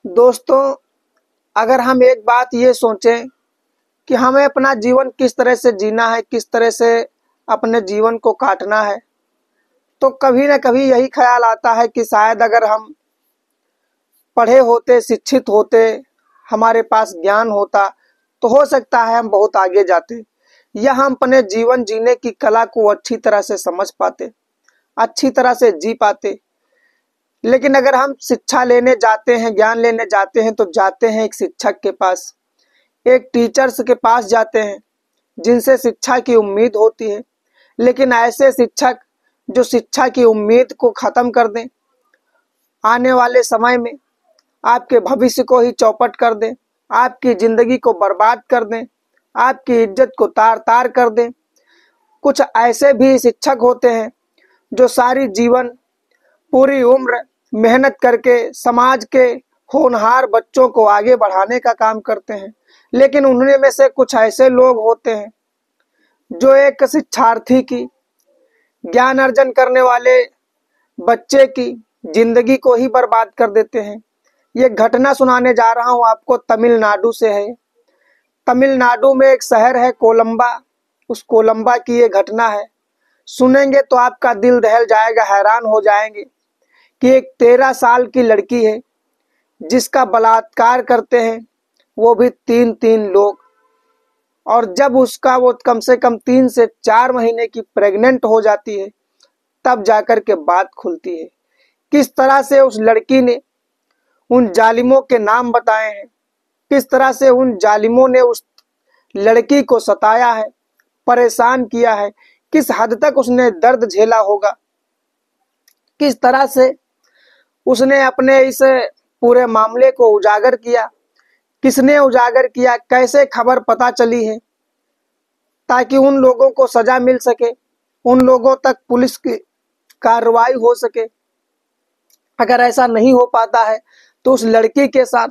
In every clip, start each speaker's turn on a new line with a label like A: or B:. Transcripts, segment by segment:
A: दोस्तों, अगर हम एक बात ये सोचें कि हमें अपना जीवन किस तरह से जीना है, किस तरह से अपने जीवन को काटना है, तो कभी न कभी यही ख्याल आता है कि शायद अगर हम पढ़े होते, शिक्षित होते, हमारे पास ज्ञान होता, तो हो सकता है हम बहुत आगे जाते या हम अपने जीवन जीने की कला को अच्छी तरह से समझ पाते, अच्छी तरह से जी पाते। लेकिन अगर हम शिक्षा लेने जाते हैं, ज्ञान लेने जाते हैं, तो जाते हैं एक शिक्षक के पास, एक टीचर्स के पास जाते हैं जिनसे शिक्षा की उम्मीद होती है। लेकिन ऐसे शिक्षक जो शिक्षा की उम्मीद को खत्म कर दें, आने वाले समय में आपके भविष्य को ही चौपट कर दें, आपकी जिंदगी को बर्बाद कर दें, आपकी इज्जत को तार तार कर दें। कुछ ऐसे भी शिक्षक होते हैं जो सारी जीवन, पूरी उम्र मेहनत करके समाज के होनहार बच्चों को आगे बढ़ाने का काम करते हैं। लेकिन उन्हीं में से कुछ ऐसे लोग होते हैं जो एक शिक्षार्थी की, ज्ञान अर्जन करने वाले बच्चे की जिंदगी को ही बर्बाद कर देते हैं। ये घटना सुनाने जा रहा हूँ आपको, तमिलनाडु से है। तमिलनाडु में एक शहर है कोलंबा, उस कोलंबा की ये घटना है। सुनेंगे तो आपका दिल दहल जाएगा, हैरान हो जाएंगे कि एक 13 साल की लड़की है जिसका बलात्कार करते हैं वो भी तीन तीन लोग। और जब उसका वो कम से कम 3 से 4 महीने की प्रेग्नेंट हो जाती है, तब जाकर के बात खुलती है किस तरह से उस लड़की ने उन जालिमों के नाम बताए हैं, किस तरह से उन जालिमों ने उस लड़की को सताया है, परेशान किया है, किस हद तक उसने दर्द झेला होगा, किस तरह से उसने अपने इस पूरे मामले को उजागर किया, किसने उजागर किया, कैसे खबर पता चली है ताकि उन लोगों को सजा मिल सके, उन लोगों तक पुलिस की कार्रवाई हो सके। अगर ऐसा नहीं हो पाता है तो उस लड़की के साथ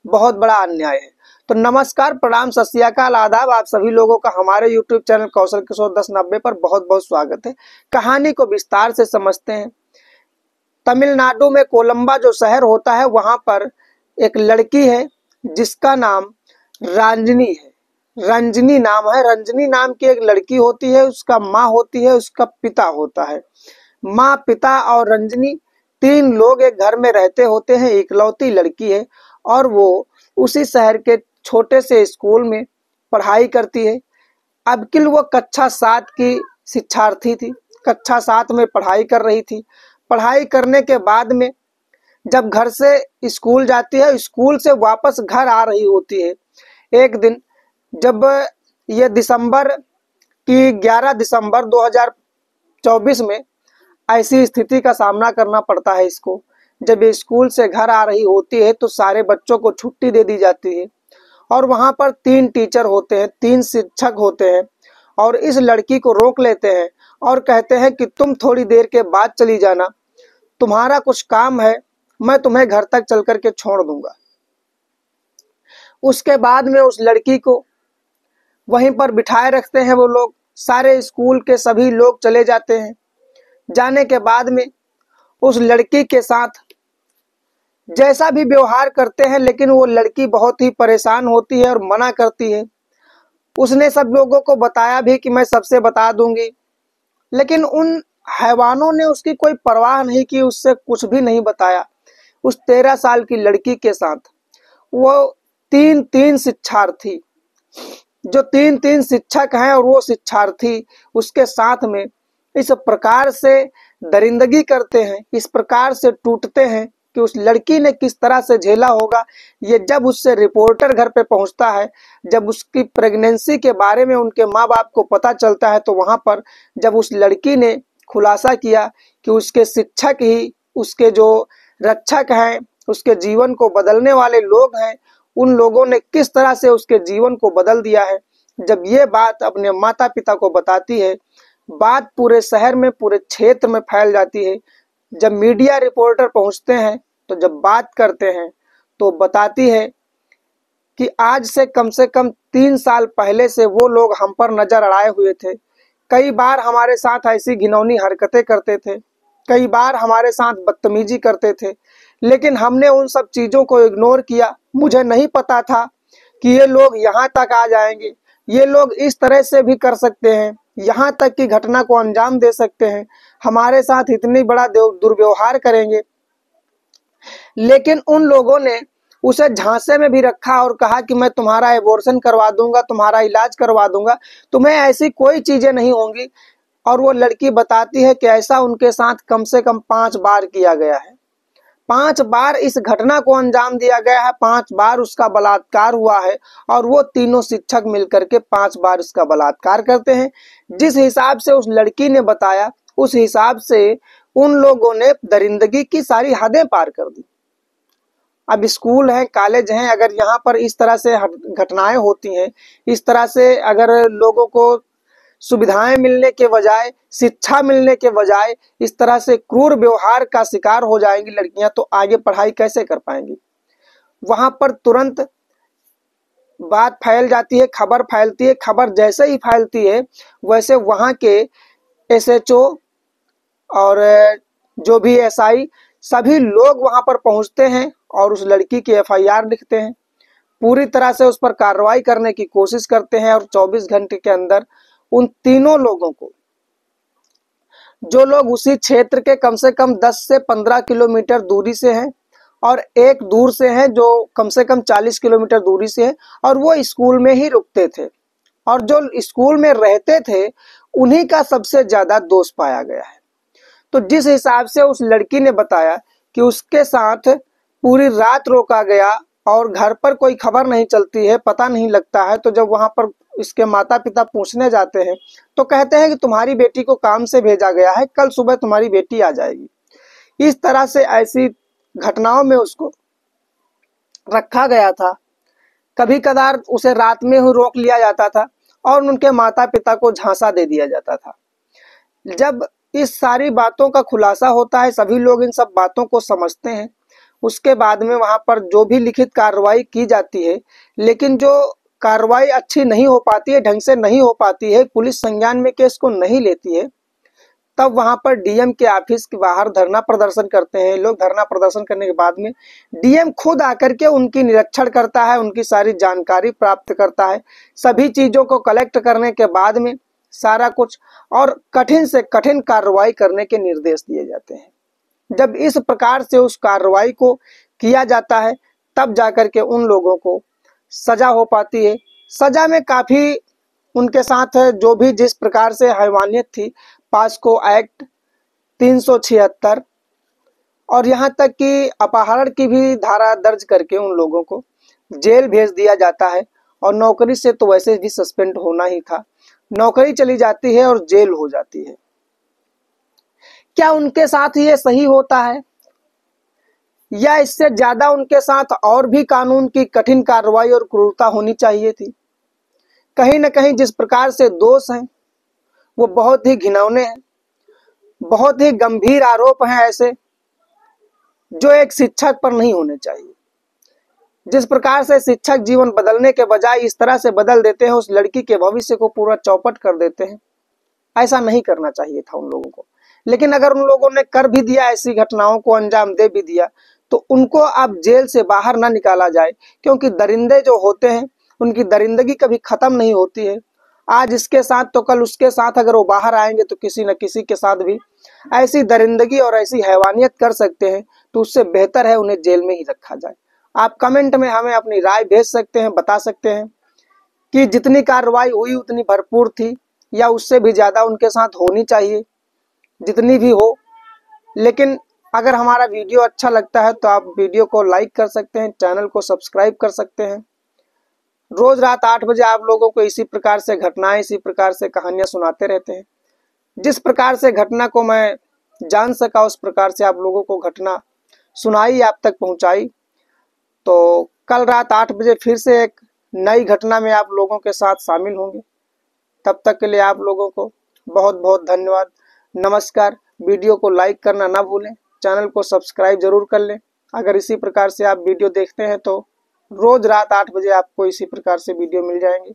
A: बहुत बड़ा अन्याय है। तो नमस्कार, प्रणाम, सत श्री अकाल, आदाब। आप सभी लोगों का हमारे YouTube चैनल कौशल किशोर 1090 पर बहुत बहुत स्वागत है। कहानी को विस्तार से समझते हैं। तमिलनाडु में कोलंबा जो शहर होता है, वहां पर एक लड़की है जिसका नाम रंजनी है। रंजनी नाम है। रंजनी नाम की एक लड़की होती है, उसका माँ होती है, उसका पिता होता है। माँ, पिता और रंजनी 3 लोग एक घर में रहते होते हैं। इकलौती लड़की है और वो उसी शहर के छोटे से स्कूल में पढ़ाई करती है। अब किल वो कक्षा 7 की शिक्षार्थी थी, कक्षा 7 में पढ़ाई कर रही थी। पढ़ाई करने के बाद में जब घर से स्कूल जाती है, स्कूल से वापस घर आ रही होती है, एक दिन जब ये दिसंबर की 11 दिसंबर 2024 में ऐसी स्थिति का सामना करना पड़ता है इसको। जब ये स्कूल से घर आ रही होती है तो सारे बच्चों को छुट्टी दे दी जाती है और वहां पर 3 टीचर होते हैं, 3 शिक्षक होते हैं और इस लड़की को रोक लेते हैं और कहते हैं कि तुम थोड़ी देर के बाद चली जाना, तुम्हारा कुछ काम है, मैं तुम्हें घर तक चल करके छोड़ दूंगा। उसके बाद में उस लड़की को वहीं पर बिठाए रखते हैं वो लोग। सारे स्कूल के सभी लोग चले जाते हैं। जाने के बाद में उस लड़की के साथ जैसा भी व्यवहार करते हैं, लेकिन वो लड़की बहुत ही परेशान होती है और मना करती है। उसने सब लोगों को बताया भी कि मैं सबसे बता दूंगी, लेकिन उन हैवानों ने उसकी कोई परवाह नहीं की, उससे कुछ भी नहीं बताया। उस 13 साल की लड़की के साथ वो 3 शिक्षार्थी, जो 3 शिक्षक हैं और वो शिक्षार्थी उसके साथ में इस प्रकार से दरिंदगी करते हैं, इस प्रकार से टूटते हैं कि उस लड़की ने किस तरह से झेला होगा ये जब उससे रिपोर्टर घर पे पहुंचता है, जब उसकी प्रेगनेंसी के बारे में उनके माँ बाप को पता चलता है, तो वहां पर जब उस लड़की ने खुलासा किया कि उसके शिक्षक ही उसके जो रक्षक हैं, उसके जीवन को बदलने वाले लोग हैं, उन लोगों ने किस तरह से उसके जीवन को बदल दिया है, जब ये बात अपने माता पिता को बताती है, बात पूरे शहर में, पूरे क्षेत्र में फैल जाती है। जब मीडिया रिपोर्टर पहुंचते हैं तो जब बात करते हैं तो बताती है कि आज से कम 3 साल पहले से वो लोग हम पर नजर अड़ाए हुए थे। कई बार हमारे साथ ऐसी घिनौनी हरकतें करते थे, कई बार हमारे साथ बदतमीजी करते थे, लेकिन हमने उन सब चीज़ों को इग्नोर किया। मुझे नहीं पता था कि ये लोग यहाँ तक आ जाएंगे, ये लोग इस तरह से भी कर सकते हैं, यहाँ तक की घटना को अंजाम दे सकते हैं, हमारे साथ इतनी बड़ा दुर्व्यवहार करेंगे। लेकिन उन लोगों ने उसे झांसे में भी रखा और कहा कि मैं तुम्हारा एबॉर्शन करवा दूंगा, तुम्हारा इलाज करवा दूंगा, तुम्हें ऐसी कोई चीजें नहीं होंगी। और वो लड़की बताती है कि ऐसा उनके साथ कम से कम 5 बार किया गया है। 5 बार इस घटना को अंजाम दिया गया है, 5 बार उसका बलात्कार हुआ है और वो तीनों शिक्षक मिलकर के 5 बार उसका बलात्कार करते हैं। जिस हिसाब से उस लड़की ने बताया, उस हिसाब से उन लोगों ने दरिंदगी की सारी हदें पार कर दी। अब स्कूल है, कॉलेज हैं, अगर यहाँ पर इस तरह से घटनाएं होती हैं, इस तरह से अगर लोगों को सुविधाएं मिलने के बजाय, शिक्षा मिलने के बजाय इस तरह से क्रूर व्यवहार का शिकार हो जाएंगी लड़कियां, तो आगे पढ़ाई कैसे कर पाएंगी। वहां पर तुरंत बात फैल जाती है, खबर फैलती है। खबर जैसे ही फैलती है वैसे वहां के एसएचओ और जो भी एसआई, सभी लोग वहां पर पहुंचते हैं और उस लड़की की एफआईआर लिखते हैं, पूरी तरह से उस पर कार्रवाई करने की कोशिश करते हैं। और 24 घंटे के अंदर उन तीनों लोगों को, जो लोग उसी क्षेत्र के कम से कम 10 से 15 किलोमीटर दूरी से हैं और एक दूर से हैं जो कम से कम 40 किलोमीटर दूरी से है, और वो स्कूल में ही रुकते थे और जो स्कूल में रहते थे उन्हीं का सबसे ज्यादा दोष पाया गया है। तो जिस हिसाब से उस लड़की ने बताया कि उसके साथ पूरी रात रोका गया और घर पर कोई खबर नहीं चलती है, पता नहीं लगता है, तो जब वहां पर इसके माता पिता पूछने जाते हैं तो कहते हैं कि तुम्हारी बेटी को काम से भेजा गया है, कल सुबह तुम्हारी बेटी आ जाएगी। इस तरह से ऐसी घटनाओं में उसको रखा गया था। कभी कदार उसे रात में ही रोक लिया जाता था और उनके माता पिता को झांसा दे दिया जाता था। जब इस सारी बातों का खुलासा होता है, सभी लोग इन सब बातों को समझते हैं, उसके बाद में वहां पर जो भी लिखित कार्रवाई की जाती है, लेकिन जो कार्रवाई अच्छी नहीं हो पाती है, ढंग से नहीं हो पाती है, पुलिस संज्ञान में केस को नहीं लेती है, तब वहां पर डीएम के ऑफिस के बाहर धरना प्रदर्शन करते हैं लोग। धरना प्रदर्शन करने के बाद में डीएम खुद आकर के उनकी निरीक्षण करता है, उनकी सारी जानकारी प्राप्त करता है, सभी चीजों को कलेक्ट करने के बाद में सारा कुछ और कठिन से कठिन कार्रवाई करने के निर्देश दिए जाते हैं। जब इस प्रकार से उस कार्रवाई को किया जाता है तब जाकर के उन लोगों को सजा हो पाती है। सजा में काफी उनके साथ जो भी जिस प्रकार से हैवानियत थी, पास्को एक्ट 376 और यहाँ तक कि अपहरण की भी धारा दर्ज करके उन लोगों को जेल भेज दिया जाता है। और नौकरी से तो वैसे भी सस्पेंड होना ही था, नौकरी चली जाती है और जेल हो जाती है। क्या उनके साथ ये सही होता है या इससे ज्यादा उनके साथ और भी कानून की कठिन कार्रवाई और क्रूरता होनी चाहिए थी। कहीं न कहीं जिस प्रकार से दोष हैं वो बहुत ही घिनौने हैं, बहुत ही गंभीर आरोप हैं ऐसे जो एक शिक्षक पर नहीं होने चाहिए। जिस प्रकार से शिक्षक जीवन बदलने के बजाय इस तरह से बदल देते हैं, उस लड़की के भविष्य को पूरा चौपट कर देते हैं, ऐसा नहीं करना चाहिए था उन लोगों को। लेकिन अगर उन लोगों ने कर भी दिया, ऐसी घटनाओं को अंजाम दे भी दिया, तो उनको अब जेल से बाहर ना निकाला जाए, क्योंकि दरिंदे जो होते हैं उनकी दरिंदगी कभी खत्म नहीं होती है। आज इसके साथ तो कल उसके साथ अगर वो बाहर आएंगे तो किसी न किसी के साथ भी ऐसी दरिंदगी और ऐसी हैवानियत कर सकते हैं, तो उससे बेहतर है उन्हें जेल में ही रखा जाए। आप कमेंट में हमें अपनी राय भेज सकते हैं, बता सकते हैं कि जितनी कार्रवाई हुई उतनी भरपूर थी या उससे भी ज्यादा उनके साथ होनी चाहिए, जितनी भी हो। लेकिन अगर हमारा वीडियो अच्छा लगता है तो आप वीडियो को लाइक कर सकते हैं, चैनल को सब्सक्राइब कर सकते हैं। रोज रात 8 बजे आप लोगों को इसी प्रकार से घटनाएं, इसी प्रकार से कहानियां सुनाते रहते हैं। जिस प्रकार से घटना को मैं जान सका उस प्रकार से आप लोगों को घटना सुनाई, आप तक पहुंचाई। तो कल रात 8 बजे फिर से एक नई घटना में आप लोगों के साथ शामिल होंगे। तब तक के लिए आप लोगों को बहुत बहुत धन्यवाद। नमस्कार। वीडियो को लाइक करना ना भूलें, चैनल को सब्सक्राइब जरूर कर लें। अगर इसी प्रकार से आप वीडियो देखते हैं तो रोज रात 8 बजे आपको इसी प्रकार से वीडियो मिल जाएंगे,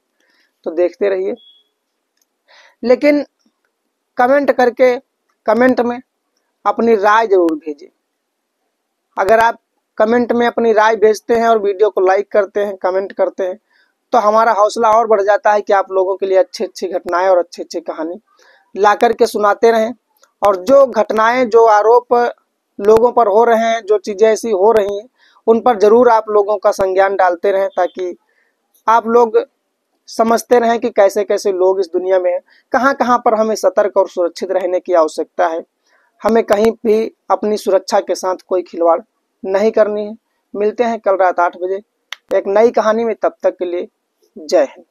A: तो देखते रहिए। लेकिन कमेंट करके, कमेंट में अपनी राय जरूर भेजें। अगर आप कमेंट में अपनी राय भेजते हैं और वीडियो को लाइक करते हैं, कमेंट करते हैं, तो हमारा हौसला और बढ़ जाता है कि आप लोगों के लिए अच्छी अच्छी घटनाएं और अच्छी अच्छी कहानी ला करके सुनाते रहें। और जो घटनाएं, जो आरोप लोगों पर हो रहे हैं, जो चीज़ें ऐसी हो रही हैं, उन पर ज़रूर आप लोगों का संज्ञान डालते रहें, ताकि आप लोग समझते रहें कि कैसे कैसे लोग इस दुनिया में हैं, कहाँ कहाँ पर हमें सतर्क और सुरक्षित रहने की आवश्यकता है। हमें कहीं भी अपनी सुरक्षा के साथ कोई खिलवाड़ नहीं करनी है। मिलते हैं कल रात 8 बजे एक नई कहानी में, तब तक के लिए जय हिंद।